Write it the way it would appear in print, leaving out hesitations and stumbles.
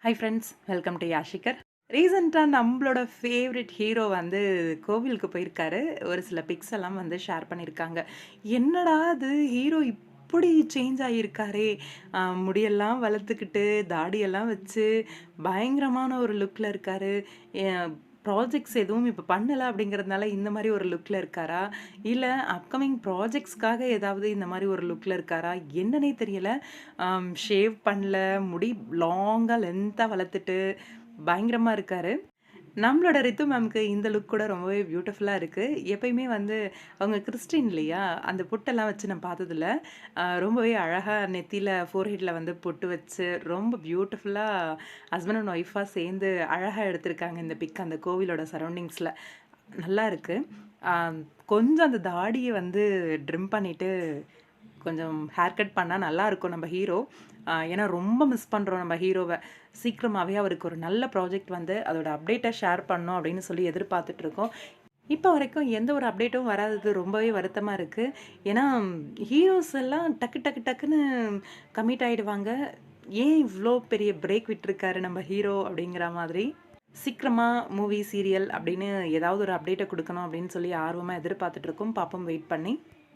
High friends, welcome to யாஷிகர். ரீசென்ட்டா நம்மளோட ஃபேவரைட் ஹீரோ வந்து கோவிலுக்கு போயிருக்காரு. ஒரு சில பிக்ஸ் எல்லாம் வந்து ஷேர் பண்ணியிருக்காங்க. என்னடா இது ஹீரோ இப்படி சேஞ்ச் ஆகியிருக்காரே! முடியெல்லாம் வளர்த்துக்கிட்டு, தாடியெல்லாம் வச்சு, பயங்கரமான ஒரு லுக்ல இருக்காரு. எ ப்ராஜெக்ட்ஸ் எதுவும் இப்ப பண்ணல அப்படிங்கிறதுனால இந்த மாரி ஒரு லுக்ல இருக்காரா? இல்ல அப்கமிங் ப்ராஜெக்ட்ஸ்க்காக ஏதாவது இந்த மாரி ஒரு லுக்ல இருக்காரா? என்னன்னே தெரியல. ஷேவ் பண்ணல, முடி லாங்கா லென்த்தா வளர்த்துட்டு பயங்கரமா இருக்காரு. நம்மளோட ரித்து மேம்க்கு இந்த லுக் கூட ரொம்பவே பியூட்டிஃபுல்லா இருக்கு. எப்பயுமே வந்து அவங்க கிறிஸ்டின் இல்லையா? அந்த பொட்டெல்லாம் வச்சு நான் பார்த்ததில்ல. ரொம்பவே அழகா நெத்தியில ஃபோர்ஹெட்ல வந்து பொட்டு வச்சு, ரொம்ப பியூட்டிஃபுல்லா ஹஸ்பண்ட் அண்ட் ஒய்ஃபா சேர்ந்து அழகா எடுத்திருக்காங்க இந்த பிக் அந்த கோவிலோட சரவுண்டிங்ஸ்ல. நல்லா இருக்கு. அ கொஞ்சம் அந்த தாடிய வந்து ட்ரிம் பண்ணிட்டு கொஞ்சம் ஹேர் கட் பண்ணா நல்லாருக்கும் நம்ம ஹீரோ. ஏன்னா ரொம்ப மிஸ் பண்றோம் நம்ம ஹீரோவ. சீக்கிரமாவே அவருக்கு ஒரு நல்ல ப்ராஜெக்ட் வந்து அதோட அப்டேட்ட ஷேர் பண்ணணும் அப்படின்னு சொல்லி எதிர்பார்த்துட்ருக்கோம். இப்போ வரைக்கும் எந்த ஒரு அப்டேட்டும் வராதது ரொம்பவே வருத்தமா இருக்கு. ஏன்னா ஹீரோஸ் எல்லாம் டக்கு டக்கு டக்குன்னு கமிட் ஆயிடுவாங்க. ஏன் இவ்ளோ பெரிய பிரேக் விட்டுருக்காரு நம்ம ஹீரோ அப்படிங்கிற மாதிரி. சீக்கிரமா மூவி, சீரியல் அப்படின்னு ஏதாவது ஒரு அப்டேட்ட குடுக்கணும் அப்படின்னு சொல்லி ஆர்வமா எதிர்பார்த்துட்ருக்கோம். பாப்போம் வெயிட் பண்ணி.